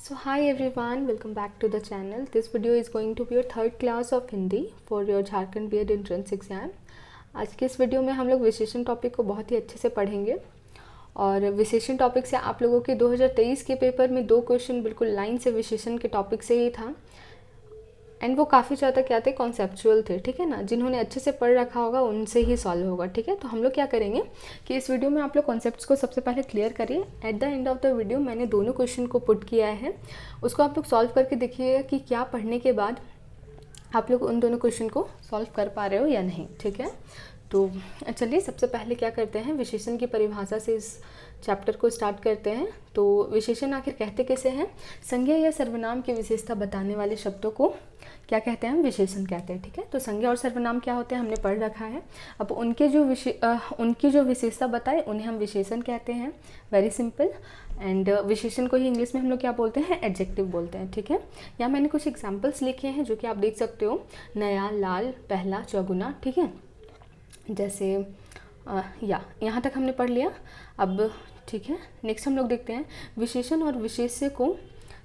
So hi everyone, welcome back to the channel. This video is going to be your third class of Hindi for your Jharkhand B.Ed entrance exam. आज के इस video में हम लोग विशेषण topic को बहुत ही अच्छे से पढ़ेंगे और विशेषण टॉपिक से आप लोगों के 2023 के पेपर में 2 क्वेश्चन बिल्कुल लाइन से विशेषण के टॉपिक से ही था एंड वो काफ़ी ज़्यादा क्या थे, कॉन्सेप्चुअल थे। ठीक है ना, जिन्होंने अच्छे से पढ़ रखा होगा उनसे ही सॉल्व होगा। ठीक है, तो हम लोग क्या करेंगे कि इस वीडियो में आप लोग कॉन्सेप्ट्स को सबसे पहले क्लियर करिए। At the end of the video मैंने दोनों क्वेश्चन को पुट किया है, उसको आप लोग सॉल्व करके देखिएगा कि क्या पढ़ने के बाद आप लोग उन दोनों क्वेश्चन को सॉल्व कर पा रहे हो या नहीं। ठीक है, तो चलिए सबसे पहले क्या करते हैं, विशेषण की परिभाषा से इस चैप्टर को स्टार्ट करते हैं। तो विशेषण आखिर कहते कैसे हैं? संज्ञा या सर्वनाम की विशेषता बताने वाले शब्दों को क्या कहते हैं? हम विशेषण कहते हैं। ठीक है, तो संज्ञा और सर्वनाम क्या होते हैं हमने पढ़ रखा है। अब उनकी जो विशेषता बताए उन्हें हम विशेषण कहते हैं। Very simple. एंड विशेषण को ही इंग्लिश में हम लोग क्या बोलते हैं? एडजेक्टिव बोलते हैं। ठीक है, यहाँ मैंने कुछ एग्जाम्पल्स लिखे हैं जो कि आप देख सकते हो। नया, लाल, पहला, चौगुना। ठीक है, जैसे यहाँ तक हमने पढ़ लिया। अब ठीक है, नेक्स्ट हम लोग देखते हैं विशेषण और विशेष्य को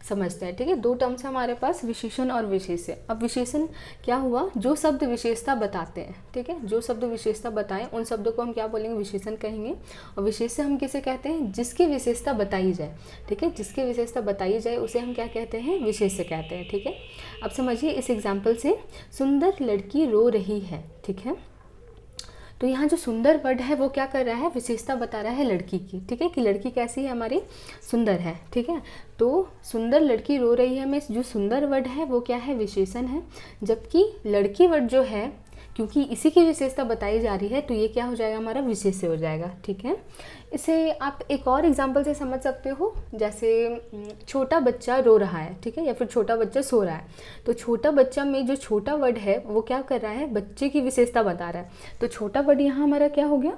समझते हैं। ठीक है, 2 टर्म्स हमारे पास, विशेषण और विशेष्य। अब विशेषण क्या हुआ? जो शब्द विशेषता बताते हैं। ठीक है, जो शब्द विशेषता बताएं उन शब्दों को हम क्या बोलेंगे? विशेषण कहेंगे। और विशेष्य हम किसे कहते हैं? जिसकी विशेषता बताई जाए। ठीक है, जिसकी विशेषता बताई जाए उसे हम क्या कहते हैं? विशेष्य कहते हैं। ठीक है, अब समझिए इस एग्जाम्पल से, सुंदर लड़की रो रही है। ठीक है, तो यहाँ जो सुंदर वर्ड है वो क्या कर रहा है? विशेषता बता रहा है लड़की की। ठीक है, कि लड़की कैसी है? हमारी सुंदर है। ठीक है, तो सुंदर लड़की रो रही है में जो सुंदर वर्ड है वो क्या है? विशेषण है। जबकि लड़की वर्ड जो है, क्योंकि इसी की विशेषता बताई जा रही है तो ये क्या हो जाएगा? हमारा विशेष्य हो जाएगा। ठीक है, इसे आप एक और एग्जाम्पल से समझ सकते हो। जैसे छोटा बच्चा रो रहा है। ठीक है, या फिर छोटा बच्चा सो रहा है। तो छोटा बच्चा में जो छोटा वर्ड है वो क्या कर रहा है? बच्चे की विशेषता बता रहा है। तो छोटा वर्ड यहाँ हमारा क्या हो गया?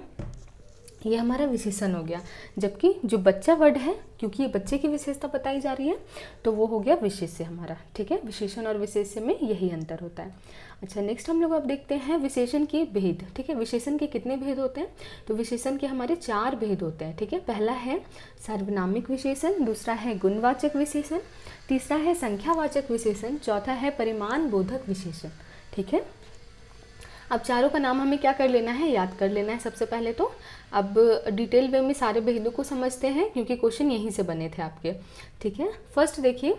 ये हमारा विशेषण हो गया। जबकि जो बच्चा वर्ड है, क्योंकि ये बच्चे की विशेषता बताई जा रही है तो वो हो गया विशेष्य हमारा। ठीक है, विशेषण और विशेष्य में यही अंतर होता है। अच्छा, नेक्स्ट हम लोग अब देखते हैं विशेषण के भेद। ठीक है, विशेषण के कितने भेद होते हैं? तो विशेषण के हमारे 4 भेद होते हैं। ठीक है, पहला है सार्वनामिक विशेषण, दूसरा है गुणवाचक विशेषण, तीसरा है संख्यावाचक विशेषण, चौथा है परिमाण बोधक विशेषण। ठीक है, अब चारों का नाम हमें क्या कर लेना है? याद कर लेना है सबसे पहले तो। अब डिटेल वे में सारे भेदों को समझते हैं क्योंकि क्वेश्चन यहीं से बने थे आपके। ठीक है, फर्स्ट देखिए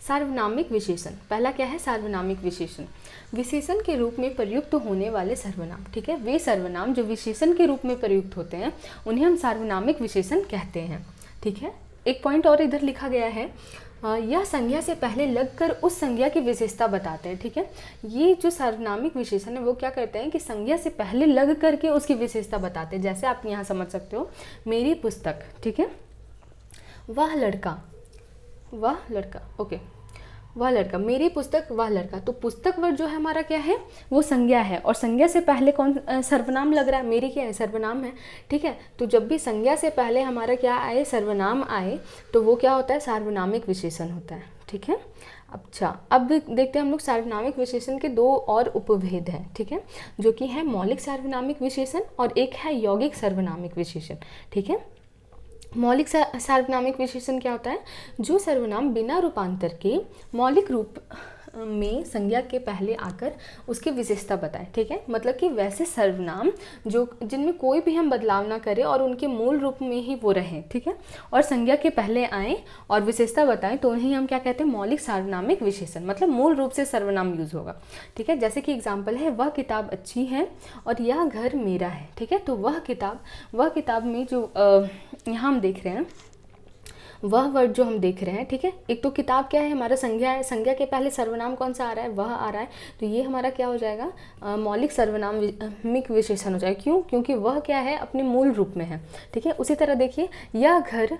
सार्वनामिक विशेषण। पहला क्या है? सार्वनामिक विशेषण, विशेषण के रूप में प्रयुक्त होने वाले सर्वनाम। ठीक है, वे सर्वनाम जो विशेषण के रूप में प्रयुक्त होते हैं उन्हें हम सार्वनामिक विशेषण कहते हैं। ठीक है, एक पॉइंट और इधर लिखा गया है, यह संज्ञा से पहले लगकर उस संज्ञा की विशेषता बताते हैं। ठीक है, ये जो सार्वनामिक विशेषण है वो क्या करते हैं कि संज्ञा से पहले लग करके उसकी विशेषता बताते हैं। जैसे आप यहाँ समझ सकते हो, मेरी पुस्तक। ठीक है, वह लड़का, ओके, वह लड़का, मेरी पुस्तक, वह लड़का। तो पुस्तक वर्ड जो है हमारा क्या है? वो संज्ञा है। और संज्ञा से पहले कौन सर्वनाम लग रहा है? मेरी क्या है? सर्वनाम है। ठीक है, तो जब भी संज्ञा से पहले हमारा क्या आए? सर्वनाम आए तो वो क्या होता है? सार्वनामिक विशेषण होता है। ठीक है, अच्छा, अब देखते हैं हम लोग सार्वनामिक विशेषण के 2 और उपभेद हैं। ठीक है, जो कि है मौलिक सार्वनामिक विशेषण और एक है यौगिक सार्वनामिक विशेषण। ठीक है, मौलिक सार्वनामिक विशेषण क्या होता है? जो सर्वनाम बिना रूपांतर के मौलिक रूप में संज्ञा के पहले आकर उसकी विशेषता बताएं। ठीक है, मतलब कि वैसे सर्वनाम जो जिनमें कोई भी हम बदलाव ना करें और उनके मूल रूप में ही वो रहें। ठीक है, और संज्ञा के पहले आएँ और विशेषता बताएं तो उन्हें हम क्या कहते हैं? मौलिक सार्वनामिक विशेषण, मतलब मूल रूप से सर्वनाम यूज होगा। ठीक है, जैसे कि एग्जाम्पल है, वह किताब अच्छी है और यह घर मेरा है। ठीक है, तो वह किताब में जो यहाँ हम देख रहे हैं, वह वर्ड जो हम देख रहे हैं। ठीक है, एक तो किताब क्या है? हमारा संज्ञा है। संज्ञा के पहले सर्वनाम कौन सा आ रहा है? वह आ रहा है। तो ये हमारा क्या हो जाएगा? मौलिक सार्वनामिक विशेषण हो जाएगा। क्यों? क्योंकि वह क्या है? अपने मूल रूप में है। ठीक है, उसी तरह देखिए, यह घर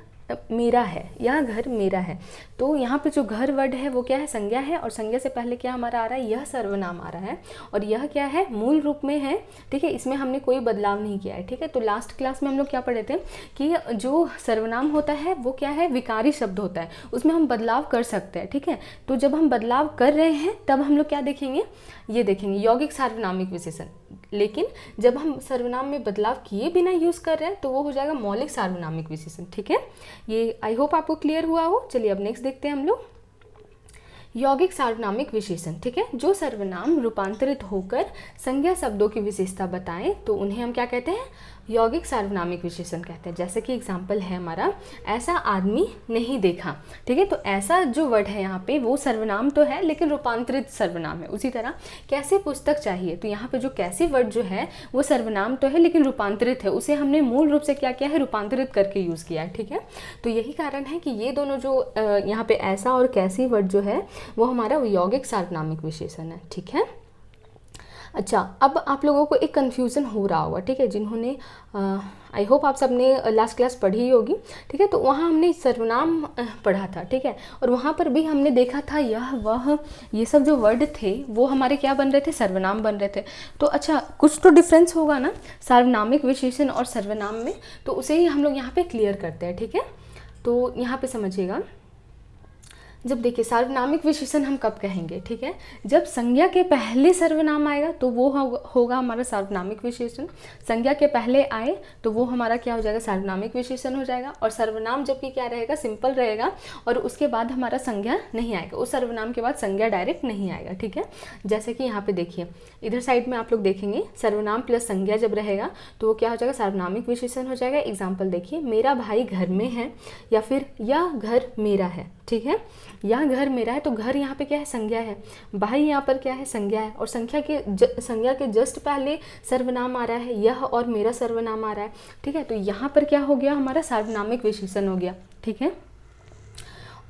मेरा है, यह घर मेरा है। तो यहाँ पे जो घर वर्ड है वो क्या है? संज्ञा है। और संज्ञा से पहले क्या हमारा आ रहा है? यह सर्वनाम आ रहा है और यह क्या है? मूल रूप में है। ठीक है, इसमें हमने कोई बदलाव नहीं किया है। ठीक है, तो लास्ट क्लास में हम लोग क्या पढ़े थे कि जो सर्वनाम होता है वो क्या है? विकारी शब्द होता है, उसमें हम बदलाव कर सकते हैं। ठीक है, तो जब हम बदलाव कर रहे हैं तब हम लोग क्या देखेंगे? ये देखेंगे यौगिक सार्वनामिक विशेषण। लेकिन जब हम सर्वनाम में बदलाव किए बिना यूज़ कर रहे हैं तो वो हो जाएगा मौलिक सार्वनामिक विशेषण। ठीक है, ये आई होप आपको क्लियर हुआ हो। चलिए अब नेक्स्ट देखते हैं हम लोग। यौगिक सार्वनामिक विशेषण, ठीक है, जो सर्वनाम रूपांतरित होकर संज्ञा शब्दों की विशेषता बताएं तो उन्हें हम क्या कहते हैं, यौगिक सार्वनामिक विशेषण कहते हैं। जैसे कि एग्जाम्पल है हमारा, ऐसा आदमी नहीं देखा, ठीक है, तो ऐसा जो वर्ड है यहाँ पे वो सर्वनाम तो है लेकिन रूपांतरित सर्वनाम है। उसी तरह कैसी पुस्तक चाहिए, तो यहाँ पे जो कैसी वर्ड जो है वो सर्वनाम तो है लेकिन रूपांतरित है, उसे हमने मूल रूप से क्या किया है, रूपांतरित करके यूज़ किया है, ठीक है। तो यही कारण है कि ये दोनों जो यहाँ पे ऐसा और कैसी वर्ड जो है वो हमारा यौगिक सार्वनामिक विशेषण है, ठीक है। अच्छा, अब आप लोगों को एक कन्फ्यूज़न हो रहा होगा, ठीक है, जिन्होंने आई होप आप सबने लास्ट क्लास पढ़ी होगी, ठीक है, तो वहाँ हमने सर्वनाम पढ़ा था, ठीक है, और वहाँ पर भी हमने देखा था यह वह ये सब जो वर्ड थे वो हमारे क्या बन रहे थे, सर्वनाम बन रहे थे। तो अच्छा, कुछ तो डिफरेंस होगा ना सार्वनामिक विशेषण और सर्वनाम में, तो उसे ही हम लोग यहाँ पे क्लियर करते हैं, ठीक है। तो यहाँ पे समझिएगा, जब देखिए सार्वनामिक विशेषण हम कब कहेंगे, ठीक है, जब संज्ञा के पहले सर्वनाम आएगा तो वो होगा हमारा सार्वनामिक विशेषण। संज्ञा के पहले आए तो वो हमारा क्या हो जाएगा, सार्वनामिक विशेषण हो जाएगा। और सर्वनाम जबकि क्या रहेगा, सिंपल रहेगा, और उसके बाद हमारा संज्ञा नहीं आएगा, उस सर्वनाम के बाद संज्ञा डायरेक्ट नहीं आएगा, ठीक है। जैसे कि यहाँ पे देखिए, इधर साइड में आप लोग देखेंगे सर्वनाम प्लस संज्ञा जब रहेगा तो वो क्या हो जाएगा, सार्वनामिक विशेषण हो जाएगा। एग्जाम्पल देखिए, मेरा भाई घर में है, या फिर यह घर मेरा है, ठीक है, यह घर मेरा है, तो घर यहाँ पे क्या है, संज्ञा है, भाई यहाँ पर क्या है, संज्ञा है, और संज्ञा के जस्ट पहले सर्वनाम आ रहा है, यह और मेरा सर्वनाम आ रहा है, ठीक है, तो यहाँ पर क्या हो गया, हमारा सार्वनामिक विशेषण हो गया, ठीक है।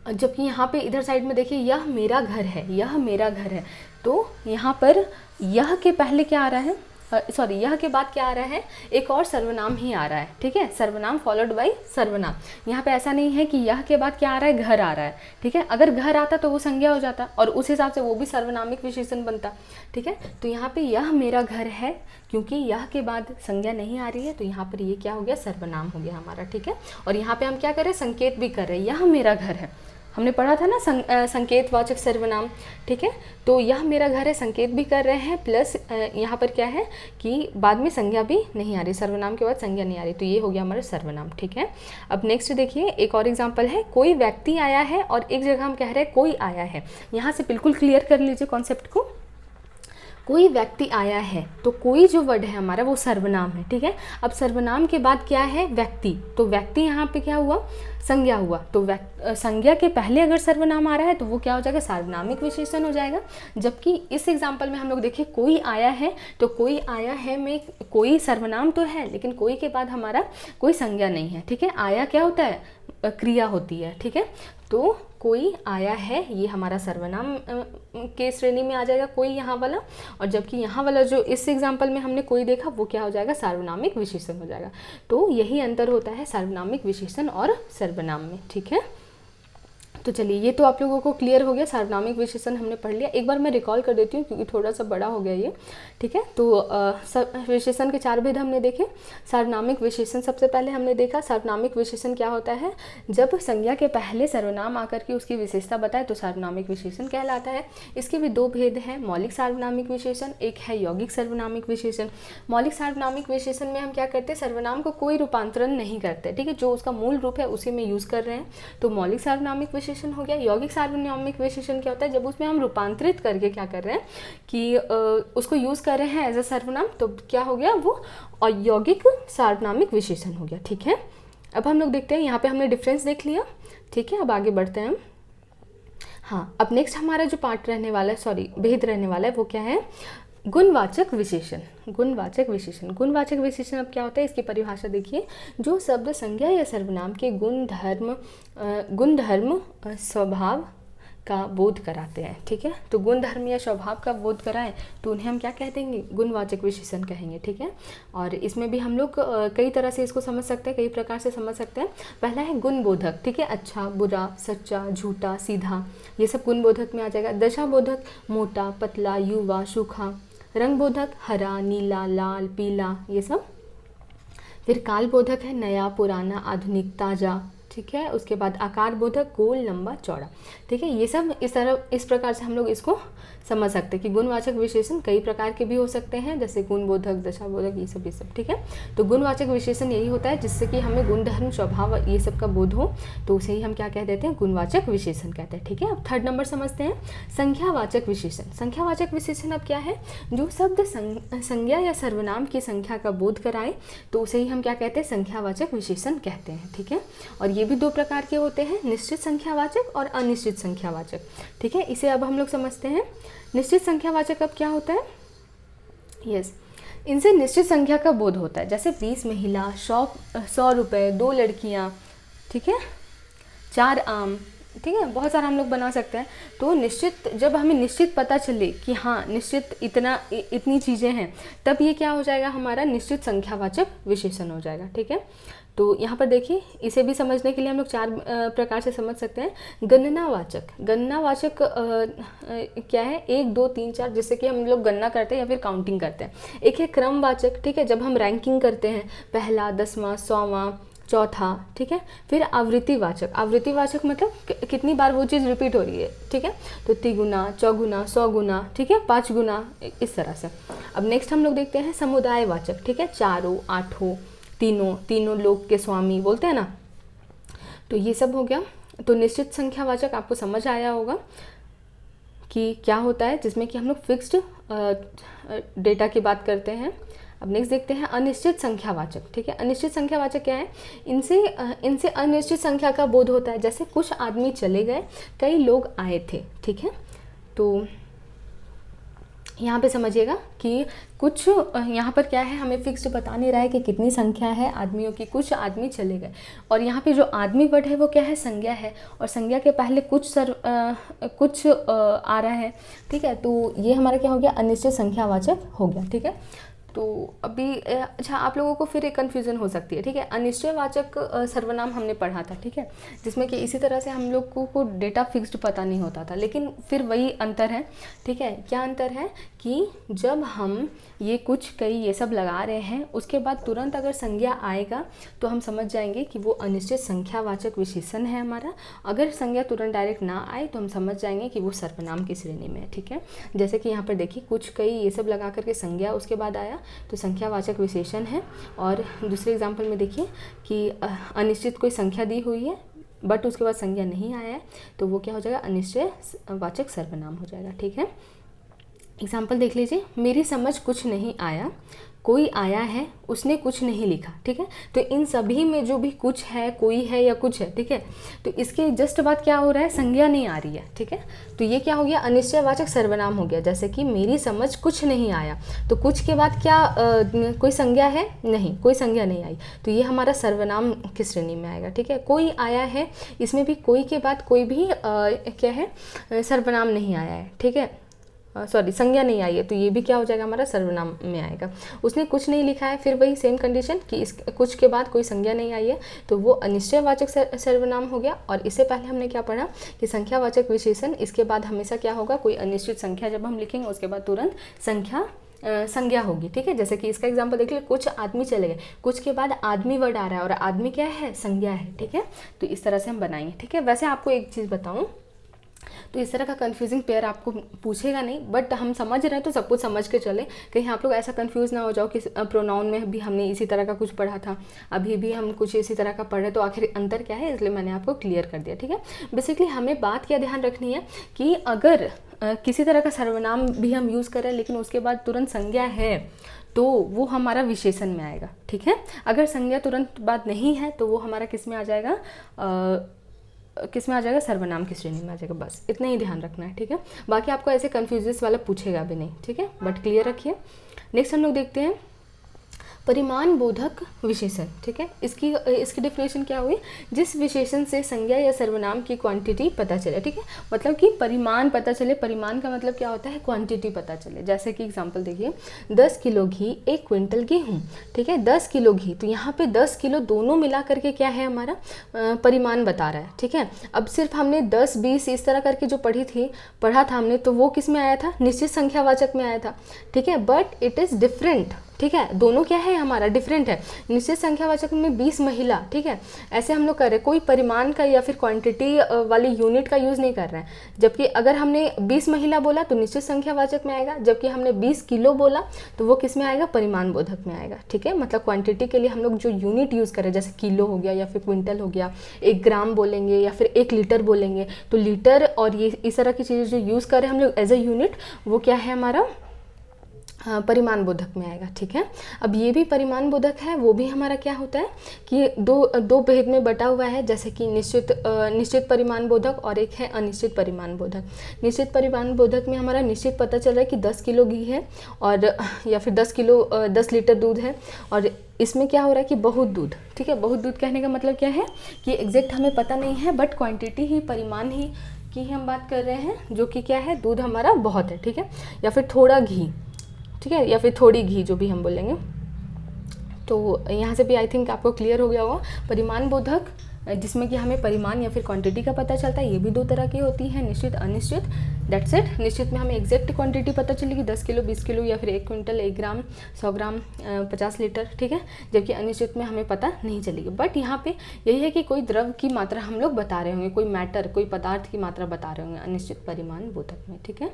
जबकि यहाँ पे इधर साइड में देखिए, यह मेरा घर है, यह मेरा घर है, तो यहाँ पर यह के पहले क्या आ रहा है, सॉरी यह के बाद क्या आ रहा है, एक और सर्वनाम ही आ रहा है, ठीक है, सर्वनाम फॉलोड बाय सर्वनाम। यहाँ पे ऐसा नहीं है कि यह के बाद क्या आ रहा है, घर आ रहा है, ठीक है, अगर घर आता तो वो संज्ञा हो जाता और उस हिसाब से वो भी सर्वनामिक विशेषण बनता, ठीक है। तो यहाँ पे यह मेरा घर है, क्योंकि यह के बाद संज्ञा नहीं आ रही है तो यहाँ पर ये क्या हो गया, सर्वनाम हो गया हमारा, ठीक है। और यहाँ पे हम क्या कर रहे हैं, संकेत भी कर रहे हैं, यह मेरा घर है, हमने पढ़ा था ना संकेतवाचक सर्वनाम, ठीक है। तो यह मेरा घर है, संकेत भी कर रहे हैं, प्लस यहाँ पर क्या है कि बाद में संज्ञा भी नहीं आ रही, सर्वनाम के बाद संज्ञा नहीं आ रही, तो ये हो गया हमारा सर्वनाम, ठीक है। अब नेक्स्ट देखिए, एक और एग्जांपल है, कोई व्यक्ति आया है और एक जगह हम कह रहे हैं कोई आया है। यहाँ से बिल्कुल क्लियर कर लीजिए कॉन्सेप्ट को, कोई व्यक्ति आया है, तो कोई जो वर्ड है हमारा वो सर्वनाम है, ठीक है। अब सर्वनाम के बाद क्या है, व्यक्ति, तो व्यक्ति यहाँ पे क्या हुआ, संज्ञा हुआ, तो संज्ञा के पहले अगर सर्वनाम आ रहा है तो वो क्या हो जाएगा, सार्वनामिक विशेषण हो जाएगा। जबकि इस एग्जाम्पल में हम लोग देखिए, कोई आया है, तो कोई आया है में कोई सर्वनाम तो है लेकिन कोई के बाद हमारा कोई संज्ञा नहीं है, ठीक है। आया क्या होता है, क्रिया होती है, ठीक है। तो कोई आया है ये हमारा सर्वनाम के श्रेणी में आ जाएगा, कोई यहाँ वाला, और जबकि यहाँ वाला जो इस एग्जाम्पल में हमने कोई देखा वो क्या हो जाएगा, सार्वनामिक विशेषण हो जाएगा। तो यही अंतर होता है सार्वनामिक विशेषण और सर्वनाम में, ठीक है। तो चलिए, ये तो आप लोगों को क्लियर हो गया, सार्वनामिक विशेषण हमने पढ़ लिया। एक बार मैं रिकॉल कर देती हूँ क्योंकि थोड़ा सा बड़ा हो गया ये, ठीक है। तो विशेषण के 4 भेद हमने देखे। सार्वनामिक विशेषण सबसे पहले हमने देखा, सार्वनामिक विशेषण क्या होता है, जब संज्ञा के पहले सर्वनाम आकर के उसकी विशेषता बताए तो सार्वनामिक विशेषण कहलाता है। इसके भी 2 भेद हैं, मौलिक सार्वनामिक विशेषण, एक है यौगिक सार्वनामिक विशेषण। मौलिक सार्वनामिक विशेषण में हम क्या करते हैं, सर्वनाम को कोई रूपांतरण नहीं करते, ठीक है, जो उसका मूल रूप है उसी में यूज़ कर रहे हैं, तो मौलिक सार्वनामिक विशेषण हो गया। यौगिक सार्वनामिक विशेषण क्या होता है, जब उसमें हम रूपांतरित करके क्या कर रहे हैं कि उसको यूज़ कर रहे हैं एज अ सर्वनाम, तो क्या हो गया, वो यौगिक सार्वनामिक विशेषण हो गया, ठीक है। अब हम लोग देखते हैं, यहाँ पे हमने डिफरेंस देख लिया, ठीक है। अब आगे बढ़ते हैं हम। हाँ, अब नेक्स्ट हमारा जो पार्ट रहने वाला है, सॉरी भेद रहने वाला है, वो क्या है, गुणवाचक विशेषण। गुणवाचक विशेषण, गुणवाचक विशेषण अब क्या होता है, इसकी परिभाषा देखिए, जो शब्द संज्ञा या सर्वनाम के गुणधर्म स्वभाव का बोध कराते हैं, ठीक है। तो गुण धर्म या स्वभाव का बोध कराएं तो उन्हें हम क्या कह देंगे, गुणवाचक विशेषण कहेंगे, ठीक है। और इसमें भी हम लोग कई तरह से इसको समझ सकते हैं, कई प्रकार से समझ सकते हैं। पहला है गुणबोधक, ठीक है, अच्छा बुरा, सच्चा झूठा सीधा, ये सब गुणबोधक में आ जाएगा। दशाबोधक, मोटा पतला युवा सूखा। रंगबोधक, हरा नीला लाल पीला, ये सब। फिर कालबोधक है, नया पुराना आधुनिक ताज़ा ठीक है। उसके बाद आकार बोधक, गोल, लंबा, चौड़ा, ठीक है। ये सब इस प्रकार से हम लोग इसको समझ सकते हैं कि गुणवाचक विशेषण कई प्रकार के भी हो सकते हैं, जैसे गुण बोधक, दशा बोधक, ये सब, ठीक है। तो गुणवाचक विशेषण यही होता है जिससे कि हमें गुण, धर्म, स्वभाव ये सब का बोध हो, तो उसे ही हम क्या कह देते हैं, गुणवाचक विशेषण कहते हैं, ठीक है। अब थर्ड नंबर समझते हैं, संख्यावाचक विशेषण। संख्यावाचक विशेषण अब क्या है, जो शब्द संज्ञा या सर्वनाम की संख्या का बोध कराए तो उसे ही हम क्या कहते हैं, संख्यावाचक विशेषण कहते हैं, ठीक है। और ये भी दो प्रकार के होते हैं, निश्चित संख्यावाचक और अनिश्चित संख्यावाचक, ठीक है। इसे अब हम लोग समझते हैं। निश्चित संख्यावाचक अब क्या होता है, यस, इनसे निश्चित संख्या का बोध होता है, जैसे 20 महिला, 100 रुपये, 2 लड़कियां, ठीक है, 4 आम, ठीक है, बहुत सारा हम लोग बना सकते हैं। तो निश्चित, जब हमें निश्चित पता चले कि हाँ निश्चित इतनी चीज़ें हैं, तब ये क्या हो जाएगा, हमारा निश्चित संख्यावाचक विशेषण हो जाएगा, ठीक है। तो यहाँ पर देखिए, इसे भी समझने के लिए हम लोग 4 प्रकार से समझ सकते हैं। गणनावाचक, गणनावाचक क्या है, 1 2 3 4, जिससे कि हम लोग गणना करते हैं या फिर काउंटिंग करते हैं। एक है क्रमवाचक, ठीक है, जब हम रैंकिंग करते हैं, पहला, 10वां, 100वां, चौथा, ठीक है। फिर आवृत्तिवाचक, आवृत्तिवाचक मतलब कितनी बार वो चीज़ रिपीट हो रही है, ठीक है। तो 3 गुना, 4 गुना, 100 गुना, ठीक है, 5 गुना, इस तरह से। अब नेक्स्ट हम लोग देखते हैं समुदायवाचक, ठीक है, 4, 8, तीनों लोग के स्वामी बोलते हैं ना, तो ये सब हो गया। तो निश्चित संख्यावाचक आपको समझ आया होगा कि क्या होता है, जिसमें कि हम लोग फिक्स्ड डेटा की बात करते हैं। अब नेक्स्ट देखते हैं अनिश्चित संख्यावाचक, ठीक है। अनिश्चित संख्यावाचक क्या है, इनसे अनिश्चित संख्या का बोध होता है, जैसे कुछ आदमी चले गए, कई लोग आए थे, ठीक है। तो यहाँ पे समझिएगा कि कुछ यहाँ पर क्या है, हमें फिक्स्ड बता नहीं रहा है कि कितनी संख्या है आदमियों की, कुछ आदमी चले गए, और यहाँ पे जो आदमी वर्ड है वो क्या है, संज्ञा है, और संज्ञा के पहले कुछ आ रहा है, ठीक है। तो ये हमारा क्या हो गया, अनिश्चित संख्यावाचक हो गया, ठीक है। तो अभी अच्छा, आप लोगों को फिर एक कन्फ्यूज़न हो सकती है, ठीक है। अनिश्चयवाचक सर्वनाम हमने पढ़ा था, ठीक है, जिसमें कि इसी तरह से हम लोग को डेटा फिक्स्ड पता नहीं होता था, लेकिन फिर वही अंतर है, ठीक है। क्या अंतर है कि जब हम ये कुछ, कई, ये सब लगा रहे हैं, उसके बाद तुरंत अगर संज्ञा आएगा तो हम समझ जाएंगे कि वो अनिश्चित संख्यावाचक विशेषण है हमारा। अगर संज्ञा तुरंत डायरेक्ट ना आए तो हम समझ जाएंगे कि वो सर्वनाम की श्रेणी में है, ठीक है। जैसे कि यहाँ पर देखिए, कुछ, कई, ये सब लगा करके संज्ञा उसके बाद आया तो संख्यावाचक विशेषण है। और दूसरे एग्जाम्पल में देखिए कि अनिश्चित कोई संख्या दी हुई है बट उसके बाद संज्ञा नहीं आया है, तो वो क्या हो जाएगा, अनिश्चयवाचक सर्वनाम हो जाएगा, ठीक है। एग्जाम्पल देख लीजिए, मेरी समझ कुछ नहीं आया, कोई आया है, उसने कुछ नहीं लिखा, ठीक है। तो इन सभी में जो भी कुछ है, कोई है या कुछ है, ठीक है, तो इसके जस्ट बाद क्या हो रहा है, संज्ञा नहीं आ रही है, ठीक है। तो ये क्या हो गया, अनिश्चयवाचक सर्वनाम हो गया। जैसे कि मेरी समझ कुछ नहीं आया, तो कुछ के बाद क्या कोई संज्ञा है, नहीं, कोई संज्ञा नहीं आई, तो ये हमारा सर्वनाम की श्रेणी में आएगा, ठीक है। कोई आया है, इसमें भी कोई के बाद कोई भी क्या है, सर्वनाम नहीं आया है, ठीक है, सॉरी, संज्ञा नहीं आई है, तो ये भी क्या हो जाएगा, हमारा सर्वनाम में आएगा। उसने कुछ नहीं लिखा है, फिर वही सेम कंडीशन कि इस कुछ के बाद कोई संज्ञा नहीं आई है, तो वो अनिश्चयवाचक सर्वनाम हो गया। और इससे पहले हमने क्या पढ़ा कि संख्यावाचक विशेषण, इसके बाद हमेशा क्या होगा, कोई अनिश्चित संख्या जब हम लिखेंगे उसके बाद तुरंत संज्ञा होगी, ठीक है। जैसे कि इसका एग्जांपल देख लीजिए, कुछ आदमी चले गए, कुछ के बाद आदमी वर्ड आ रहा है और आदमी क्या है, संज्ञा है, ठीक है। तो इस तरह से हम बनाएंगे, ठीक है। वैसे आपको एक चीज़ बताऊँ, तो इस तरह का कन्फ्यूजिंग पेयर आपको पूछेगा नहीं, बट हम समझ रहे हैं तो सब कुछ समझ के चले, कहीं आप लोग ऐसा कंफ्यूज ना हो जाओ कि प्रोनाउन में भी हमने इसी तरह का कुछ पढ़ा था, अभी भी हम कुछ इसी तरह का पढ़ रहे, तो आखिर अंतर क्या है, इसलिए मैंने आपको क्लियर कर दिया, ठीक है। बेसिकली हमें बात क्या ध्यान रखनी है कि अगर किसी तरह का सर्वनाम भी हम यूज़ करें लेकिन उसके बाद तुरंत संज्ञा है, तो वो हमारा विशेषण में आएगा, ठीक है। अगर संज्ञा तुरंत बाद नहीं है तो वो हमारा किस में आ जाएगा, सर्वनाम की श्रेणी में आ जाएगा। बस इतना ही ध्यान रखना है, ठीक है। बाकी आपको ऐसे कन्फ्यूजेस वाला पूछेगा भी नहीं, ठीक है, बट क्लियर रखिए। नेक्स्ट हम लोग देखते हैं परिमाण बोधक विशेषण, ठीक है। इसकी डेफिनेशन क्या हुई, जिस विशेषण से संज्ञा या सर्वनाम की क्वांटिटी पता चले, ठीक है, मतलब कि परिमाण पता चले। परिमाण का मतलब क्या होता है, क्वांटिटी पता चले। जैसे कि एग्जांपल देखिए, 10 किलो घी 1 क्विंटल गेहूँ, ठीक है, 10 किलो घी, तो यहाँ पे 10 किलो दोनों मिला करके क्या है, हमारा परिमाण बता रहा है, ठीक है। अब सिर्फ हमने 10, 20 इस तरह करके जो पढ़ा था हमने, तो वो किस में आया था, निश्चित संख्यावाचक में आया था, ठीक है। बट इट इज़ डिफरेंट ठीक है, दोनों क्या है हमारा डिफरेंट है। निश्चित संख्यावाचक में 20 महिला, ठीक है, ऐसे हम लोग कर रहे हैं, कोई परिमाण का या फिर क्वांटिटी वाली यूनिट का यूज़ नहीं कर रहे हैं। जबकि अगर हमने 20 महिला बोला तो निश्चित संख्यावाचक में आएगा, जबकि हमने 20 किलो बोला तो वो किस में आएगा, परिमाण बोधक में आएगा। ठीक है, मतलब क्वांटिटी के लिए हम लोग जो यूनिट यूज़ करें, जैसे किलो हो गया या फिर क्विंटल हो गया, 1 ग्राम बोलेंगे या फिर 1 लीटर बोलेंगे, तो लीटर और ये इस तरह की चीज़ें जो यूज़ करें हम लोग एज ए यूनिट, वो क्या है हमारा परिमाण बोधक में आएगा। ठीक है, अब ये भी परिमाण बोधक है, वो भी हमारा क्या होता है कि दो भेद में बटा हुआ है, जैसे कि निश्चित परिमाण बोधक और एक है अनिश्चित परिमाण बोधक। निश्चित परिमाण बोधक में हमारा निश्चित पता चल रहा है कि 10 किलो घी है और या फिर 10 लीटर दूध है, और इसमें क्या हो रहा है कि बहुत दूध। ठीक है, बहुत दूध कहने का मतलब क्या है कि एग्जैक्ट हमें पता नहीं है, बट क्वांटिटी ही, परिमाण ही की हम बात कर रहे हैं, जो कि क्या है, दूध हमारा बहुत है। ठीक है, या फिर थोड़ा घी, ठीक है, या फिर थोड़ी घी, जो भी हम बोलेंगे। तो यहाँ से भी आई थिंक आपको क्लियर हो गया होगा। परिमाण बोधक जिसमें कि हमें परिमाण या फिर क्वांटिटी का पता चलता है, ये भी 2 तरह की होती है, निश्चित अनिश्चित। That's it. निश्चित में हमें एग्जैक्ट क्वांटिटी पता चलेगी, 10 किलो, 20 किलो या फिर 1 क्विंटल, 1 ग्राम, 100 ग्राम, 50 लीटर। ठीक है, जबकि अनिश्चित में हमें पता नहीं चलेगी। बट यहाँ पे यही है कि कोई द्रव की मात्रा हम लोग बता रहे होंगे, कोई मैटर, कोई पदार्थ की मात्रा बता रहे होंगे अनिश्चित परिमाण बोधक में। ठीक है,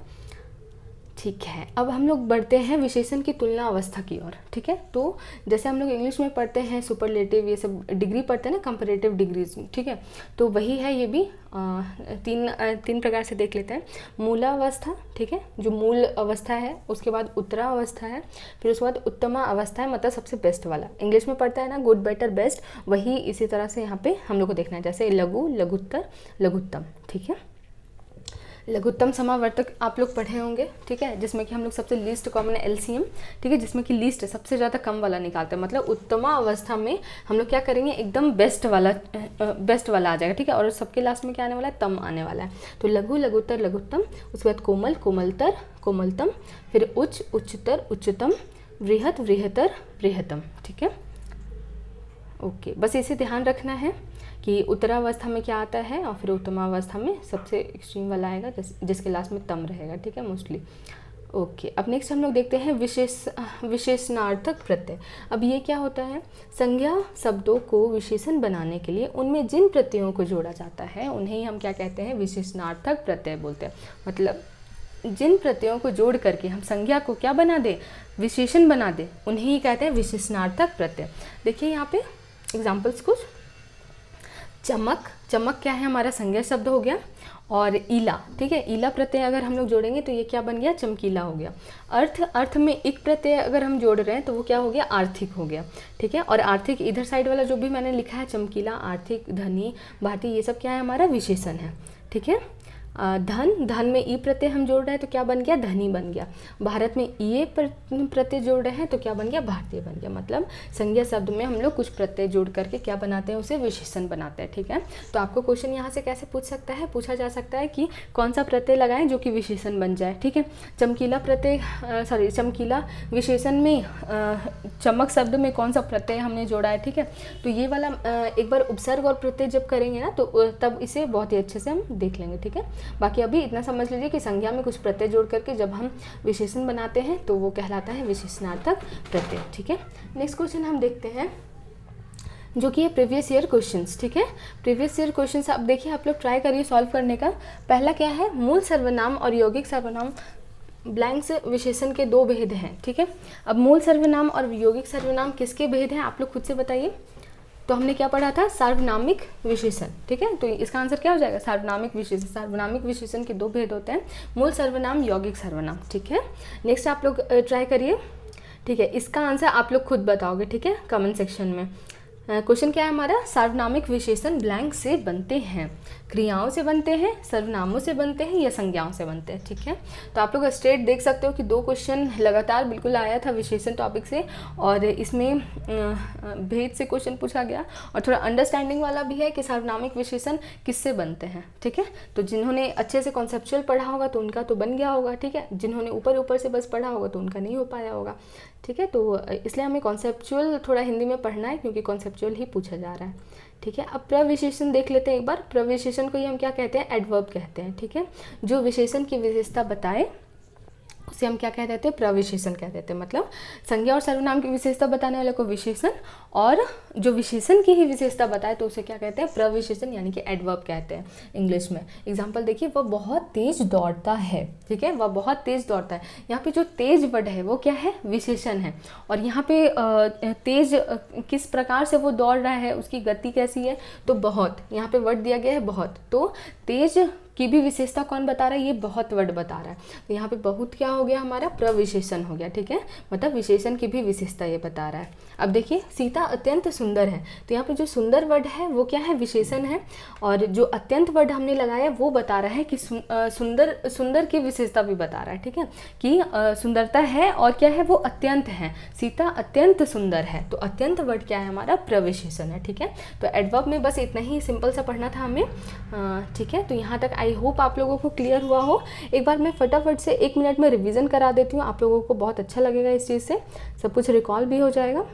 ठीक है, अब हम लोग बढ़ते हैं विशेषण की तुलना अवस्था की ओर। ठीक है, तो जैसे हम लोग इंग्लिश में पढ़ते हैं सुपरलेटिव, ये सब डिग्री पढ़ते हैं ना, कंपैरेटिव डिग्रीज। ठीक है, तो वही है ये भी। तीन प्रकार से देख लेते हैं। मूलावस्था, ठीक है, जो मूल अवस्था है, उसके बाद उत्तरावस्था है, फिर उसके बाद उत्तमा अवस्था है, मतलब सबसे बेस्ट वाला। इंग्लिश में पढ़ता है ना, गुड, बेटर, बेस्ट, वही इसी तरह से यहाँ पे हम लोग को देखना है, जैसे लघु, लघुत्तर, लघुत्तम। ठीक है, लघुत्तम समावर्तक आप लोग पढ़े होंगे। ठीक है, जिसमें कि हम लोग सबसे लीस्ट कॉमन एलसीएम, ठीक है, जिसमें कि लीस्ट सबसे ज़्यादा कम वाला निकालते हैं। मतलब उत्तमा अवस्था में हम लोग क्या करेंगे, एकदम बेस्ट वाला आ जाएगा। ठीक है, और सबके लास्ट में क्या आने वाला है, तम आने वाला है। तो लघु, लघुत्तर, लघुत्तम, उसके बाद कोमल, कोमलतर, कोमलतम, फिर उच्च, उच्चतर, उच्चतम, वृहत, वृहतर, वृहतम। ठीक है, ओके, बस इसे ध्यान रखना है कि उत्तरावस्था में क्या आता है और फिर उत्तमावस्था में सबसे एक्सट्रीम वाला आएगा, जिसके लास्ट में तम रहेगा। ठीक है, मोस्टली। ओके, अब नेक्स्ट हम लोग देखते हैं विशेषणार्थक प्रत्यय। अब ये क्या होता है, संज्ञा शब्दों को विशेषण बनाने के लिए उनमें जिन प्रत्ययों को जोड़ा जाता है उन्हें ही हम क्या कहते हैं, विशेषणार्थक प्रत्यय बोलते हैं। मतलब जिन प्रत्ययों को जोड़ करके हम संज्ञा को क्या बना दें, विशेषण बना दें, उन्हें ही कहते हैं विशेषणार्थक प्रत्यय। देखिए यहाँ पे एग्जाम्पल्स कुछ। चमक, चमक क्या है, हमारा संज्ञा शब्द हो गया। और ईला, ठीक है, ईला प्रत्यय अगर हम लोग जोड़ेंगे तो ये क्या बन गया, चमकीला हो गया। अर्थ, अर्थ में एक प्रत्यय अगर हम जोड़ रहे हैं तो वो क्या हो गया, आर्थिक हो गया। ठीक है, और आर्थिक इधर साइड वाला जो भी मैंने लिखा है, चमकीला, आर्थिक, धनी, भारतीय, ये सब क्या है, हमारा विशेषण है। ठीक है, धन, धन में ई प्रत्यय हम जोड़ रहे हैं तो क्या बन गया, धनी बन गया। भारत में ये प्रत्यय जोड़ रहे हैं तो क्या बन गया, भारतीय बन गया। मतलब संज्ञा शब्द में हम लोग कुछ प्रत्यय जोड़ करके क्या बनाते हैं, उसे विशेषण बनाते हैं। ठीक है, तो आपको क्वेश्चन यहाँ से कैसे पूछा जा सकता है कि कौन सा प्रत्यय लगाएं जो कि विशेषण बन जाए। ठीक है, चमकीला प्रत्यय, चमकीला विशेषण में चमक शब्द में कौन सा प्रत्यय हमने जोड़ा है। ठीक है, तो ये वाला एक बार उपसर्ग और प्रत्यय जब करेंगे ना तो तब इसे बहुत ही अच्छे से हम देख लेंगे। ठीक है, बाकी अभी इतना समझ लीजिए कि संज्ञा में कुछ प्रत्यय जोड़ करके जब हम विशेषण बनाते हैं तो वो कहलाता है विशेषणार्थक प्रत्यय। ठीक है, नेक्स्ट क्वेश्चन हम देखते हैं जो कि है प्रीवियस ईयर क्वेश्चंस। ठीक है, प्रीवियस ईयर क्वेश्चंस आप देखिए, आप लोग ट्राई करिए सॉल्व करने का। पहला क्या है, मूल सर्वनाम और यौगिक सर्वनाम ब्लैंक से विशेषण के 2 भेद हैं। ठीक है, अब मूल सर्वनाम और यौगिक सर्वनाम किसके भेद हैं, आप लोग खुद से बताइए। तो हमने क्या पढ़ा था, सार्वनामिक विशेषण। ठीक है, तो इसका आंसर क्या हो जाएगा, सार्वनामिक विशेषण। सार्वनामिक विशेषण के 2 भेद होते हैं, मूल सर्वनाम, यौगिक सर्वनाम। ठीक है, नेक्स्ट आप लोग ट्राई करिए। ठीक है, इसका आंसर आप लोग खुद बताओगे। ठीक है, कमेंट सेक्शन में। क्वेश्चन क्या है हमारा, सार्वनामिक विशेषण ब्लैंक से बनते हैं, क्रियाओं से बनते हैं, सर्वनामों से बनते हैं या संज्ञाओं से बनते हैं। ठीक है, तो आप लोग स्ट्रेट देख सकते हो कि 2 क्वेश्चन लगातार बिल्कुल आया था विशेषण टॉपिक से, और इसमें भेद से क्वेश्चन पूछा गया और थोड़ा अंडरस्टैंडिंग वाला भी है कि सार्वनामिक विशेषण किससे बनते हैं। ठीक है, तो जिन्होंने अच्छे से कॉन्सेप्चुअल पढ़ा होगा तो उनका तो बन गया होगा। ठीक है, जिन्होंने ऊपर से बस पढ़ा होगा तो उनका नहीं हो पाया होगा। ठीक है, तो इसलिए हमें कॉन्सेप्चुअल थोड़ा हिंदी में पढ़ना है क्योंकि कॉन्सेप्चुअल ही पूछा जा रहा है। ठीक है, अब प्रविशेषण देख लेते हैं एक बार। प्रविशेषण को ही हम क्या कहते हैं, एडवर्ब कहते हैं। ठीक है, जो विशेषण की विशेषता बताए उसे हम क्या कह देते हैं, प्रविशेषण कह देते हैं। मतलब संज्ञा और सर्वनाम की विशेषता बताने वाले को विशेषण, और जो विशेषण की ही विशेषता बताए तो उसे क्या कहते हैं, प्रविशेषण, यानी कि एडवर्ब कहते हैं इंग्लिश में। एग्जाम्पल देखिए, वह बहुत तेज दौड़ता है, ठीक है, वह बहुत तेज दौड़ता है। यहाँ पे जो तेज वर्ड है वो क्या है, विशेषण है। और यहाँ पे तेज किस प्रकार से वो दौड़ रहा है, उसकी गति कैसी है, तो बहुत, यहाँ पे वर्ड दिया गया है बहुत, तो तेज की भी विशेषता कौन बता रहा है, ये बहुत वर्ड बता रहा है। तो यहाँ पे बहुत क्या हो गया, हमारा प्रविशेषण हो गया, ठीक है, मतलब विशेषण की भी विशेषता ये बता रहा है। अब देखिए, सीता अत्यंत सुंदर है, तो यहाँ पे जो सुंदर वर्ड है वो क्या है, विशेषण है, और जो अत्यंत वर्ड हमने लगाया वो बता रहा है कि सुंदर की विशेषता भी बता रहा है, ठीक है, कि सुंदरता है और क्या है, वो अत्यंत है, सीता अत्यंत सुंदर है। तो अत्यंत वर्ड क्या है, हमारा प्रविशेषण है, ठीक है। तो एडवर्ब में बस इतना ही सिंपल सा पढ़ना था हमें, ठीक है। तो यहाँ तक आई होप आप लोगों को क्लियर हुआ हो। एक बार मैं फटाफट से 1 मिनट में रिवीजन करा देती हूँ, आप लोगों को बहुत अच्छा लगेगा इस चीज़ से, सब कुछ रिकॉल भी हो जाएगा।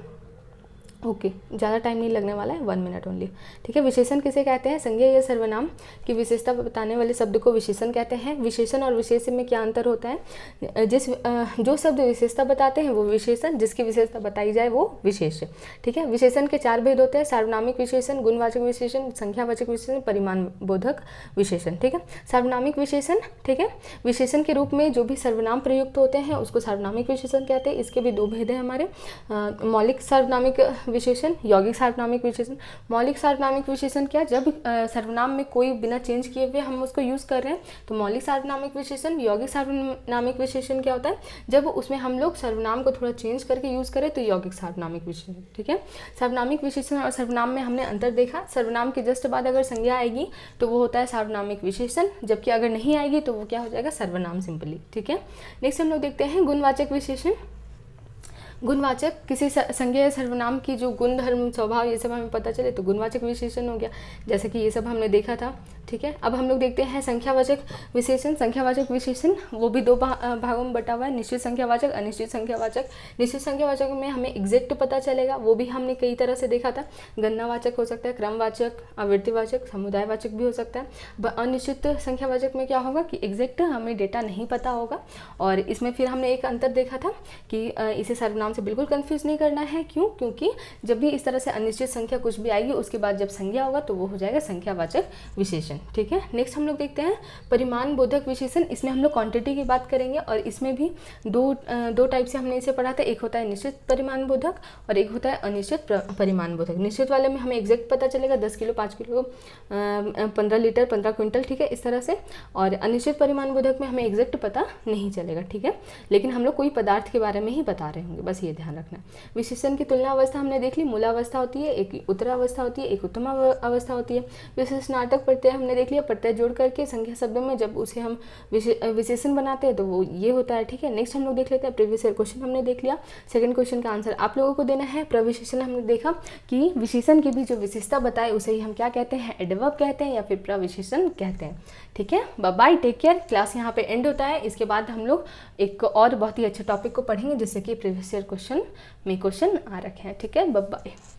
ओके, ज़्यादा टाइम नहीं लगने वाला है, 1 मिनट ओनली, ठीक है। विशेषण किसे कहते हैं, संज्ञा या सर्वनाम की विशेषता बताने वाले शब्द को विशेषण कहते हैं। विशेषण और विशेष्य में क्या अंतर होता है, जो शब्द विशेषता बताते हैं वो विशेषण, जिसकी विशेषता बताई जाए वो विशेष्य, ठीक है। विशेषण के 4 भेद होते हैं, सार्वनामिक विशेषण, गुणवाचक विशेषण, संख्यावाचक विशेषण, परिमाण बोधक विशेषण, ठीक है। सार्वनामिक विशेषण, ठीक है, विशेषण के रूप में जो भी सर्वनाम प्रयुक्त होते हैं उसको सार्वनामिक विशेषण कहते हैं। इसके भी 2 भेद हैं हमारे, मौलिक सार्वनामिक विशेषण, यौगिक सार्वनामिक विशेषण। मौलिक सार्वनामिक विशेषण क्या, जब सर्वनाम में कोई बिना चेंज किए हुए हम उसको यूज़ कर रहे हैं तो मौलिक सार्वनामिक विशेषण। यौगिक सार्वनामिक विशेषण क्या होता है, जब उसमें हम लोग सर्वनाम को थोड़ा चेंज करके यूज़ करें तो यौगिक सार्वनामिक विशेषण, ठीक है। सार्वनामिक विशेषण और सर्वनाम में हमने अंतर देखा, सर्वनाम के जस्ट बाद अगर संज्ञा आएगी तो वो होता है सार्वनामिक विशेषण, जबकि अगर नहीं आएगी तो वो क्या हो जाएगा, सर्वनाम सिंपली, ठीक है। नेक्स्ट हम लोग देखते हैं गुणवाचक विशेषण। गुणवाचक किसी संज्ञा या सर्वनाम की जो गुण धर्म स्वभाव ये सब हमें पता चले तो गुणवाचक विशेषण हो गया, जैसे कि ये सब हमने देखा था, ठीक है। अब हम लोग देखते हैं संख्यावाचक विशेषण। संख्यावाचक विशेषण वो भी 2 भागों में बटा हुआ है, निश्चित संख्यावाचक, अनिश्चित संख्यावाचक। निश्चित संख्यावाचक में हमें एग्जैक्ट पता चलेगा, वो भी हमने कई तरह से देखा था, गणनावाचक हो सकता है, क्रमवाचक, आवृत्तिवाचक, समुदायवाचक भी हो सकता है। अनिश्चित संख्यावाचक में क्या होगा कि एग्जैक्ट हमें डेटा नहीं पता होगा, और इसमें फिर हमने एक अंतर देखा था कि इसे सर्वनाम से बिल्कुल कंफ्यूज नहीं करना है। क्यों, क्योंकि जब भी इस तरह से अनिश्चित संख्या कुछ भी आएगी उसके बाद जब संज्ञा होगा तो वो हो जाएगा संख्यावाचक विशेषण, ठीक है। नेक्स्ट हम लोग देखते हैं परिमाण बोधक विशेषण। इसमें हम लोग क्वांटिटी की बात करेंगे, और इसमें भी दो टाइप से हमने इसे पढ़ा था, एक होता है निश्चित परिमाण बोधक और एक होता है अनिश्चित परिमाण बोधक। निश्चित वाले में हमें एग्जैक्ट पता चलेगा 10 किलो, 5 किलो, 15 लीटर, 15 क्विंटल, ठीक है, इस तरह से। और अनिश्चित परिमाण बोधक में हमें एग्जैक्ट पता नहीं चलेगा, ठीक है, लेकिन हम लोग कोई पदार्थ के बारे में ही बता रहे होंगे, बस ये ध्यान रखना। विशेषण की तुलना अवस्था हमने देख ली, मूलावस्था होती है, एक उत्तरावस्था होती है, एक उत्तम अवस्था होती है। विशेषणार्थक प्रत्यय हमने देख लिया, प्रत्यय जोड़ करके संख्या शब्दों में जब उसे हम विशेषण बनाते हैं तो वो ये होता है, ठीक है। नेक्स्ट हम लोग देख लेते हैं प्रीवियस ईयर क्वेश्चन हमने देख लिया। सेकंड क्वेश्चन का आंसर आप लोगों को देना है। प्रविशेषण हमने देखा कि विशेषण की भी जो विशेषता बताए उसे ही हम क्या कहते हैं, एडवर्ब कहते हैं या फिर प्रविशेषण कहते हैं, ठीक है। Bye bye, take care. Class यहाँ पे एंड होता है। इसके बाद हम लोग एक और बहुत ही अच्छे टॉपिक को पढ़ेंगे जिससे कि प्रीवियस ईयर क्वेश्चन में क्वेश्चन आ रखे हैं, ठीक है। Bye bye.